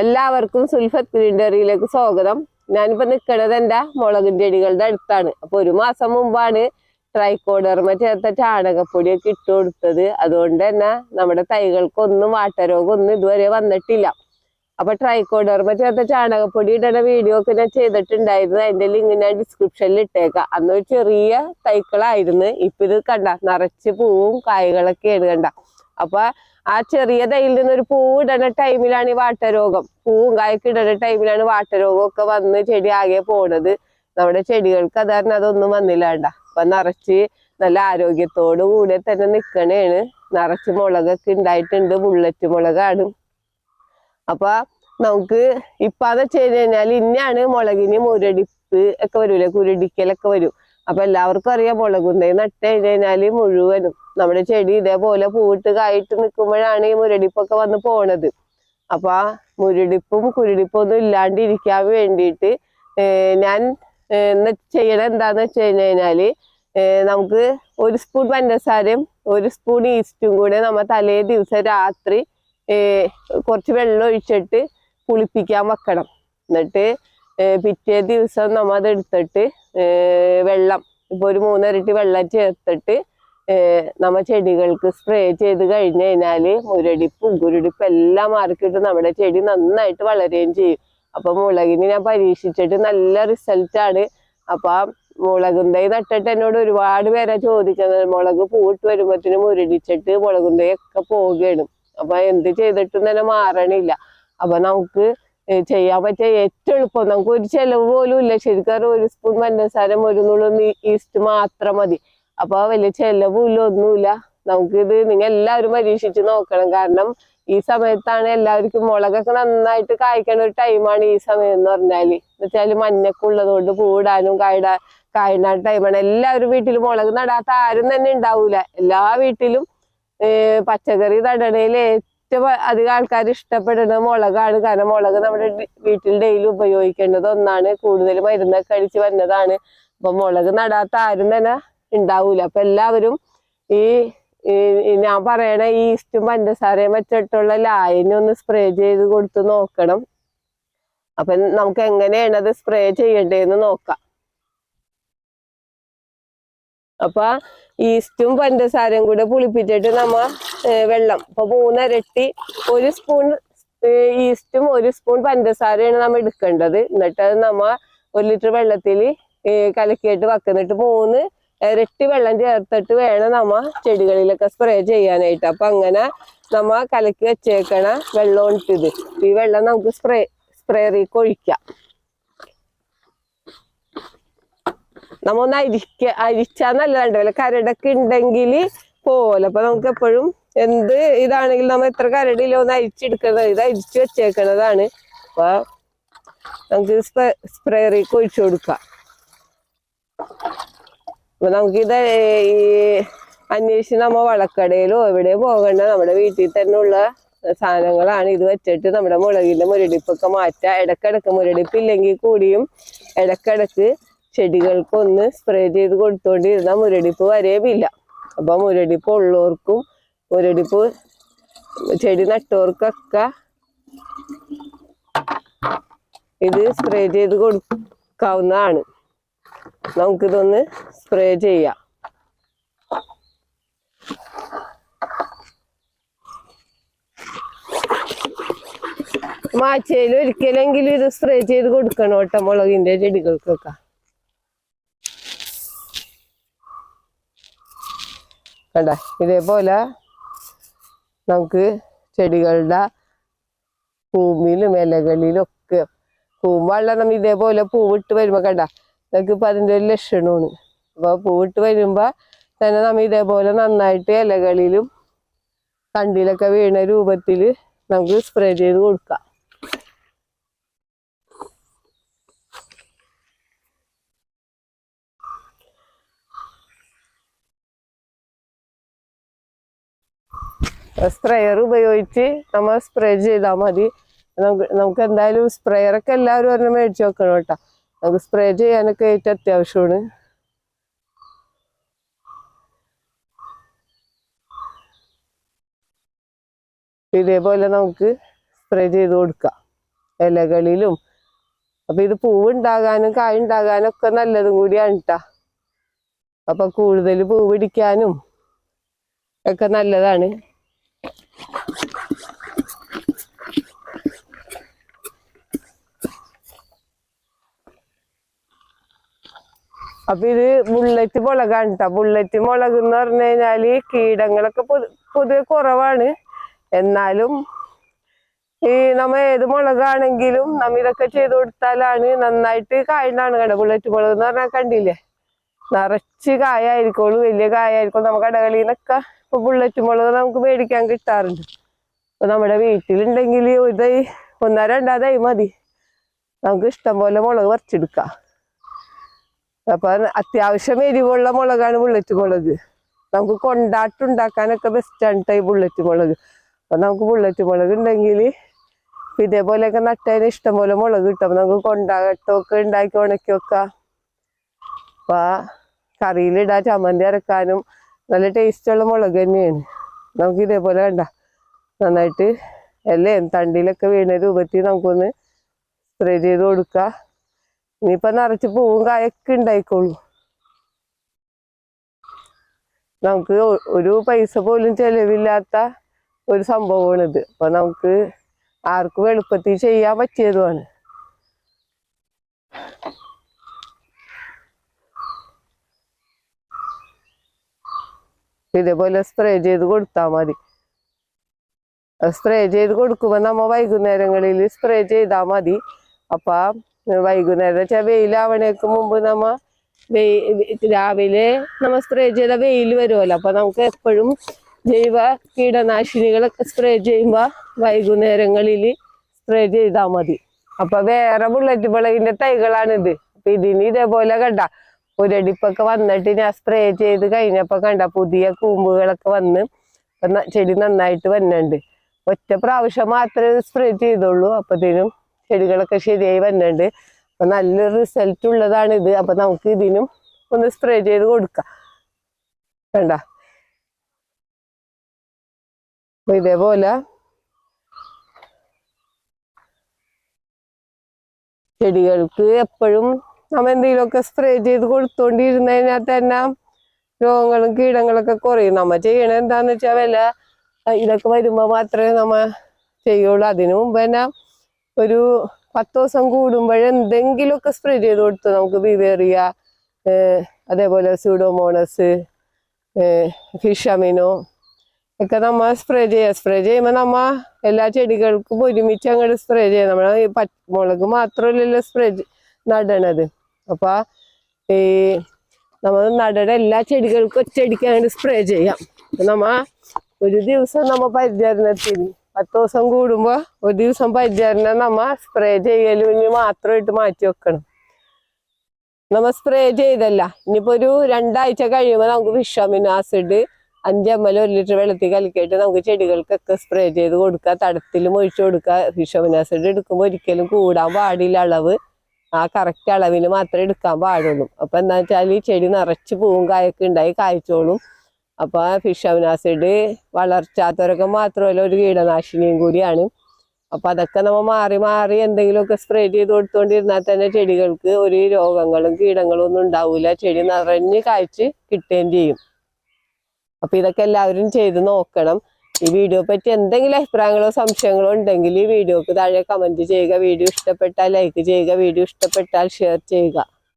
എല്ലാവർക്കും സുൽഫത്ത് ഗ്രീൻ ഡയറിയിലേക്ക് സ്വാഗതം. ഞാനിപ്പോ നിൽക്കുന്നത് എൻ്റെ മുളകിൻ ചെടികളുടെ അടുത്താണ്. അപ്പൊ ഒരു മാസം മുമ്പാണ് ട്രൈക്കോഡർമ ചേർത്ത ചാണകപ്പൊടിയൊക്കെ ഇട്ട് കൊടുത്തത്. അതുകൊണ്ട് തന്നെ നമ്മുടെ തൈകൾക്കൊന്നും വാട്ടരോഗമൊന്നും ഇതുവരെ വന്നിട്ടില്ല. അപ്പൊ ട്രൈക്കോഡർമ ചേർത്ത ചാണകപ്പൊടി ഇടുന്ന വീഡിയോ ഒക്കെ ഞാൻ ചെയ്തിട്ടുണ്ടായിരുന്നു. അതിന്റെ ലിങ്ക് ഞാൻ ഡിസ്ക്രിപ്ഷനിൽ ഇട്ടേക്കാം. അന്നൊരു ചെറിയ തൈക്കളായിരുന്നു. ഇപ്പൊ ഇത് കണ്ട നിറച്ച് പൂവും കായ്കളൊക്കെയാണ് കണ്ട. അപ്പൊ ആ ചെറിയ തൈയിൽ നിന്നൊരു പൂവ് ഇടുന്ന ടൈമിലാണ് ഈ വാട്ടരോഗം, പൂവും കായൊക്കെ ഇടുന്ന ടൈമിലാണ് വാട്ടരോഗം ഒക്കെ വന്ന് ചെടി ആകെ പോണത്. നമ്മുടെ ചെടികൾക്ക് അത് കാരണം അതൊന്നും വന്നില്ല കണ്ട. അപ്പൊ നിറച്ച് നല്ല ആരോഗ്യത്തോടു കൂടെ തന്നെ നിക്കണേണ്. നിറച്ച് മുളകൊക്കെ ഉണ്ടായിട്ടുണ്ട്. ബുള്ളറ്റ് മുളകാണ്. അപ്പൊ നമുക്ക് ഇപ്പാന്ന് വെച്ച് കഴിഞ്ഞാൽ ഇന്നാണ് മുളകിന് മുരടിപ്പ് ഒക്കെ വരൂലേ, കുരുടിക്കലൊക്കെ വരും. അപ്പൊ എല്ലാവർക്കും അറിയാം മുളകുന്തൈ നട്ട് കഴിഞ്ഞാല് മുഴുവനും നമ്മുടെ ചെടി ഇതേപോലെ പൂവിട്ട് കായിട്ട് നിൽക്കുമ്പോഴാണ് ഈ മുരടിപ്പൊക്കെ വന്ന് പോണത്. അപ്പൊ ആ മുരടിപ്പും കുരുടിപ്പും ഒന്നും ഇല്ലാണ്ടിരിക്കാൻ വേണ്ടിയിട്ട് ഞാൻ ചെയ്യണത് എന്താന്ന് വെച്ച് കഴിഞ്ഞാല് നമുക്ക് ഒരു സ്പൂൺ പഞ്ചസാരയും ഒരു സ്പൂൺ ഈസ്റ്റും കൂടെ നമ്മ തലേ ദിവസം രാത്രി കുറച്ച് വെള്ളം ഒഴിച്ചിട്ട് പുളിപ്പിക്കാൻ വെക്കണം. എന്നിട്ട് പിറ്റേ ദിവസം നമ്മ അതെടുത്തിട്ട് വെള്ളം ഇപ്പൊ ഒരു 3 ഇരട്ടി വെള്ളം ചേർത്തിട്ട് നമ്മ ചെടികൾക്ക് സ്പ്രേ ചെയ്ത് കഴിഞ്ഞ് കഴിഞ്ഞാല് മുരടിപ്പും കുരുടിപ്പും എല്ലാം മാറിക്കിട്ട് നമ്മുടെ ചെടി നന്നായിട്ട് വളരുകയും ചെയ്യും. അപ്പൊ മുളകിന് ഞാൻ പരീക്ഷിച്ചിട്ട് നല്ല റിസൾട്ടാണ്. അപ്പൊ മുളകുന്തൈ നട്ടിട്ട് എന്നോട് ഒരുപാട് പേരെ ചോദിക്കുന്നത് മുളക് പൂവിട്ട് വരുമ്പോഴത്തേനും മുരടിച്ചിട്ട് മുളകുന്തൈ ഒക്കെ പോവുകയാണ്. അപ്പൊ എന്ത് ചെയ്തിട്ടും തന്നെ മാറണില്ല. അപ്പൊ നമുക്ക് ചെയ്യാൻ പറ്റിയ ഏറ്റവും എളുപ്പം, നമുക്ക് ഒരു ചെലവ് പോലും ഇല്ല. ശരിക്കും ഒരു സ്പൂൺ പഞ്ചസാര ഒരു നുള്ളി ഈസ്റ്റ് മാത്രം മതി. അപ്പൊ വലിയ ചെലവും ഇല്ല, ഒന്നുമില്ല. നമുക്കിത് നിങ്ങൾ എല്ലാവരും പരീക്ഷിച്ച് നോക്കണം. കാരണം ഈ സമയത്താണ് എല്ലാവർക്കും മുളകൊക്കെ നന്നായിട്ട് കായ്ക്കണ ഒരു ടൈമാണ് ഈ സമയം എന്ന് പറഞ്ഞാല്. എന്നുവെച്ചാല് മഞ്ഞൊക്കെ ഉള്ളത് കൊണ്ട് പൂടാനും കായ്ണ ടൈമാണ്. എല്ലാവരും വീട്ടിലും മുളക് നടാത്ത ആരും തന്നെ ഉണ്ടാവൂല. എല്ലാ വീട്ടിലും പച്ചക്കറി നടണേല് ഏറ്റവും അധികം ആൾക്കാർ ഇഷ്ടപ്പെടുന്നത് മുളകാണ്. കാരണം മുളക് നമ്മുടെ വീട്ടിൽ ഡെയിലി ഉപയോഗിക്കേണ്ടത് ഒന്നാണ്. കൂടുതൽ മരുന്നൊക്കെ അടിച്ച് വരുന്നതാണ്. അപ്പൊ മുളക് നടാത്ത ആരും തന്നെ ഉണ്ടാവൂല. അപ്പൊ എല്ലാവരും ഈ ഞാൻ പറയണ ഈസ്റ്റും പഞ്ചസാരയും വെച്ചിട്ടുള്ള ലായനി ഒന്ന് സ്പ്രേ ചെയ്ത് കൊടുത്ത് നോക്കണം. അപ്പൊ നമുക്ക് എങ്ങനെയാണ് അത് സ്പ്രേ ചെയ്യണ്ടേന്ന് നോക്കാം. അപ്പൊ ഈസ്റ്റും പഞ്ചസാരയും കൂടെ പുളിപ്പിച്ചിട്ട് നമ്മ വെള്ളം ഇപ്പൊ 3 ഇരട്ടി, ഒരു സ്പൂൺ ഈസ്റ്റും ഒരു സ്പൂൺ പഞ്ചസാരയാണ് നമ്മ എടുക്കേണ്ടത്. എന്നിട്ട് അത് നമ്മ 1 ലിറ്റർ വെള്ളത്തിൽ കലക്കിയിട്ട് വെക്കുന്നിട്ട് 3 ഇരട്ടി വെള്ളം ചേർത്തിട്ട് വേണം നമ്മ ചെടികളിലൊക്കെ സ്പ്രേ ചെയ്യാനായിട്ട്. അപ്പൊ അങ്ങനെ നമ്മ കലക്കി വെച്ചേക്കണ വെള്ളം ഇട്ടത് ഈ വെള്ളം നമുക്ക് സ്പ്രേറിക്ക് ഒഴിക്കാം. നമ്മ ഒന്ന് അരിച്ചാൽ നല്ലതുണ്ടല്ലോ, കരടൊക്കെ ഉണ്ടെങ്കിൽ പോലെ. അപ്പൊ നമുക്ക് എപ്പോഴും എന്ത് ഇതാണെങ്കിലും നമ്മ എത്ര കരടില്ല ഒന്ന് അരിച്ചെടുക്കുന്നത്, ഇത് അരിച്ചു വെച്ചേക്കണതാണ്. അപ്പൊ നമുക്ക് സ്പ്രേറിക്ക് ഒഴിച്ചു കൊടുക്കാം. അപ്പൊ നമുക്കിത് ഈ അന്വേഷിച്ച് നമ്മ വളക്കടയിലോ എവിടെ പോകണ്ട, നമ്മുടെ വീട്ടിൽ തന്നെ ഉള്ള സാധനങ്ങളാണ്. ഇത് വെച്ചിട്ട് നമ്മുടെ മുളകിന്റെ മുരടിപ്പൊക്കെ മാറ്റാം. ഇടക്കിടക്ക് മുരടിപ്പില്ലെങ്കിൽ കൂടിയും ഇടക്കിടക്ക് ചെടികൾക്കൊന്ന് സ്പ്രേ ചെയ്ത് കൊടുത്തോണ്ടിരുന്നാൽ മുരടിപ്പ് വരേമില്ല. അപ്പൊ മുരടിപ്പ് ഉള്ളവർക്കും മുരടിപ്പ് ചെടി നട്ടവർക്കൊക്കെ ഇത് സ്പ്രേ ചെയ്ത് കൊടുക്കാവുന്നതാണ്. നമുക്കിതൊന്ന് സ്പ്രേ ചെയ്യാം. ആഴ്ചയിൽ ഒരിക്കലെങ്കിലും ഇത് സ്പ്രേ ചെയ്ത് കൊടുക്കണം കേട്ടോ മുളകിന്റെ ചെടികൾക്കൊക്കെ. കണ്ട ഇതേപോലെ നമുക്ക് ചെടികളുടെ പൂവിലും ഇലകളിലും ഒക്കെ പൂവെള്ളം നമ്മ ഇതേപോലെ പൂവിട്ട് വരുമ്പോ കണ്ട നമുക്കിപ്പോ അതിൻ്റെ ഒരു ലക്ഷണമാണ്. അപ്പൊ പൂവിട്ട് വരുമ്പോ തന്നെ നമ്മ ഇതേപോലെ നന്നായിട്ട് ഇലകളിലും തണ്ടിലൊക്കെ വീണ രൂപത്തിൽ നമുക്ക് സ്പ്രേ ചെയ്ത് കൊടുക്കാം. സ്പ്രേയർ ഉപയോഗിച്ച് നമ്മൾ സ്പ്രേ ചെയ്താൽ മതി. നമുക്ക് എന്തായാലും സ്പ്രേയറൊക്കെ എല്ലാവരും ഒരെണ്ണം മേടിച്ച് വെക്കണം കേട്ടോ. നമുക്ക് സ്പ്രേ ചെയ്യാനൊക്കെ ഏറ്റവും അത്യാവശ്യമാണ്. ഇതേപോലെ നമുക്ക് സ്പ്രേ ചെയ്ത് കൊടുക്കാം. ഇലകളിലും. അപ്പൊ ഇത് പൂവുണ്ടാകാനും കായ ഉണ്ടാകാനും ഒക്കെ നല്ലതും കൂടിയാണ് കേട്ടാ. അപ്പൊ കൂടുതൽ പൂ പിടിക്കാനും ഒക്കെ നല്ലതാണ്. അപ്പൊ ഇത് ബുള്ളറ്റ് മുളകാണ് കേട്ടോ. ബുള്ളറ്റ് മുളക് എന്ന് പറഞ്ഞു കഴിഞ്ഞാല് കീടങ്ങളൊക്കെ പൊതുവെ കുറവാണ്. എന്നാലും ഈ നമ്മ ഏത് മുളകാണെങ്കിലും നമ്മ ഇതൊക്കെ ചെയ്ത് കൊടുത്താലാണ് നന്നായിട്ട് കായുണ്ടാണ്. കണ്ട ബുള്ളറ്റ് മുളക് എന്ന് പറഞ്ഞാൽ കണ്ടില്ലേ, നിറച്ച് കായായിരിക്കുള്ളൂ, വലിയ കായായിരിക്കും. നമുക്ക് കടകളിൽ നിന്നൊക്കെ ഇപ്പൊ ബുള്ളറ്റ് മുളക് നമുക്ക് മേടിക്കാൻ കിട്ടാറുണ്ട്. അപ്പൊ നമ്മുടെ വീട്ടിലുണ്ടെങ്കിൽ ഒരു തൈ ഒന്നോ രണ്ടോ തൈ മതി, നമുക്ക് ഇഷ്ടം പോലെ മുളക് പറിച്ചെടുക്കാം. അപ്പൊ അത്യാവശ്യം എരിവുള്ള മുളകാണ് ബുള്ളറ്റ് മുളക്. നമുക്ക് കൊണ്ടാട്ടുണ്ടാക്കാനൊക്കെ ബെസ്റ്റാണ് ഈ ബുള്ളറ്റ് മുളക്. അപ്പൊ നമുക്ക് ബുള്ളറ്റ് മുളക് ഉണ്ടെങ്കിൽ ഇതേപോലെയൊക്കെ നട്ടതിന് ഇഷ്ടം പോലെ മുളക് കിട്ടും. അപ്പൊ നമുക്ക് കൊണ്ടാട്ടമൊക്കെ ഉണ്ടാക്കി ഉണക്കി വെക്കാം. അപ്പൊ കറിയിലിടാൻ ചമ്മന്തി അരക്കാനും നല്ല ടേസ്റ്റുള്ള മുളക് തന്നെയാണ്. നമുക്ക് ഇതേപോലെ കണ്ട നന്നായിട്ട് എല്ലാം തണ്ടിലൊക്കെ വീണ രൂപത്തിൽ നമുക്കൊന്ന് സ്പ്രേ ചെയ്ത് കൊടുക്കാം. ഇനിയിപ്പൊ നിറച്ച് പൂവും കായൊക്കെ ഉണ്ടായിക്കോളൂ. നമുക്ക് ഒരു പൈസ പോലും ചെലവില്ലാത്ത ഒരു സംഭവമാണിത്. അപ്പൊ നമുക്ക് ആർക്കും എളുപ്പത്തിൽ ചെയ്യാൻ പറ്റിയതുമാണ്. ഇതേപോലെ സ്പ്രേ ചെയ്ത് കൊടുത്താൽ മതി. സ്പ്രേ ചെയ്ത് കൊടുക്കുമ്പോ നമ്മ വൈകുന്നേരങ്ങളിൽ സ്പ്രേ ചെയ്താൽ മതി. അപ്പൊ വൈകുന്നേരം വെച്ചാൽ വെയിലാവണേക്ക് മുമ്പ് നമ്മ രാവിലെ നമ്മ സ്പ്രേ ചെയ്ത വെയിൽ വരുമല്ലോ. അപ്പൊ നമുക്ക് എപ്പോഴും ജൈവ കീടനാശിനികളൊക്കെ സ്പ്രേ ചെയ്യുമ്പോ വൈകുന്നേരങ്ങളിൽ സ്പ്രേ ചെയ്താൽ മതി. അപ്പൊ വേറെ ബുള്ളറ്റ് മുളകിന്റെ തൈകളാണിത്. അപ്പൊ ഇതിന് ഇതേപോലെ കണ്ട ഒരടിപ്പൊക്കെ വന്നിട്ട് ഞാൻ സ്പ്രേ ചെയ്ത് കഴിഞ്ഞപ്പോ കണ്ട പുതിയ കൂമ്പുകളൊക്കെ വന്ന് ചെടി നന്നായിട്ട് വന്നുണ്ട്. ഒറ്റ പ്രാവശ്യം മാത്രമേ സ്പ്രേ ചെയ്തുള്ളൂ. അപ്പത്തേനും ചെടികളൊക്കെ ശരിയായി വന്നുണ്ട്. അപ്പൊ നല്ലൊരു റിസൾട്ട് ഉള്ളതാണ് ഇത്. അപ്പൊ നമുക്ക് ഇതിനും ഒന്ന് സ്പ്രേ ചെയ്ത് കൊടുക്കാം. കണ്ട ഇതേപോലെ ചെടികൾക്ക് എപ്പോഴും നമ്മ എന്തെങ്കിലുമൊക്കെ സ്പ്രേ ചെയ്ത് കൊടുത്തോണ്ടിരുന്നു കഴിഞ്ഞാൽ തന്നെ രോഗങ്ങളും കീടങ്ങളൊക്കെ കുറയും. നമ്മ ചെയ്യണ എന്താന്ന് വെച്ചാൽ ഇതൊക്കെ വരുമ്പോ മാത്രമേ നമ്മ ചെയ്യുള്ളൂ. അതിനു മുമ്പ് തന്നെ ഒരു 10 ദിവസം കൂടുമ്പോഴെന്തെങ്കിലുമൊക്കെ സ്പ്രേ ചെയ്ത് കൊടുത്തു. നമുക്ക് ബിവേറിയ, അതേപോലെ സ്യൂഡോമോണസ്, ഫിഷ് അമിനോ ഒക്കെ നമ്മ സ്പ്രേ ചെയ്യുമ്പോൾ നമ്മ എല്ലാ ചെടികൾക്കും ഒരുമിച്ച് അങ്ങോട്ട് സ്പ്രേ ചെയ്യാം. നമ്മളെ മുളക് മാത്രമല്ലല്ലോ സ്പ്രേ നടണത്. അപ്പൊ ഈ നമ്മൾ നടണ എല്ലാ ചെടികൾക്കും ഒറ്റയടിക്ക് അങ്ങോട്ട് സ്പ്രേ ചെയ്യാം. നമ്മ ഒരു ദിവസം നമ്മ പരിചരണത്തിന് 10 ദിവസം കൂടുമ്പോ ഒരു ദിവസം പരിചരണം നമ്മ സ്പ്രേ ചെയ്യലിന് മാത്രമായിട്ട് മാറ്റി വെക്കണം. നമ്മ സ്പ്രേ ചെയ്തല്ല ഇനിയിപ്പോ ഒരു 2 ആഴ്ച കഴിയുമ്പോൾ നമുക്ക് fish amino acid 5 ml 1 litre വെള്ളത്തിൽ കലക്കിയിട്ട് നമുക്ക് ചെടികൾക്കൊക്കെ സ്പ്രേ ചെയ്ത് കൊടുക്കുക. തടത്തിലും ഒഴിച്ചു കൊടുക്കുക. ഫിഷ് അമിനോ ആസിഡ് എടുക്കുമ്പോൾ ഒരിക്കലും കൂടാൻ പാടില്ല. അളവ് ആ കറക്റ്റ് അളവിന് മാത്രമേ എടുക്കാൻ പാടുള്ളൂ. അപ്പൊ എന്താ വെച്ചാൽ ഈ ചെടി നിറച്ച് പൂവും കായൊക്കെ ഉണ്ടായി കായ്ച്ചോളും. അപ്പൊ ഫിഷ് അമിനോ ആസിഡ് വളർച്ചാത്തവരൊക്കെ മാത്രമല്ല ഒരു കീടനാശിനിയും കൂടിയാണ്. അപ്പൊ അതൊക്കെ നമ്മ മാറി മാറി എന്തെങ്കിലുമൊക്കെ സ്പ്രേ ചെയ്ത് കൊടുത്തോണ്ടിരുന്നാൽ തന്നെ ചെടികൾക്ക് ഒരു രോഗങ്ങളും കീടങ്ങളും ഒന്നും ഉണ്ടാവില്ല. ചെടി നിറഞ്ഞ് കായ്ച്ച് കിട്ടുകയും ചെയ്യും. അപ്പൊ ഇതൊക്കെ എല്ലാവരും ചെയ്ത് നോക്കണം. ഈ വീഡിയോ പറ്റി എന്തെങ്കിലും അഭിപ്രായങ്ങളോ സംശയങ്ങളോ ഉണ്ടെങ്കിൽ ഈ വീഡിയോക്ക് താഴെ കമന്റ് ചെയ്യുക. വീഡിയോ ഇഷ്ടപ്പെട്ടാൽ ലൈക്ക് ചെയ്യുക. വീഡിയോ ഇഷ്ടപ്പെട്ടാൽ ഷെയർ ചെയ്യുക.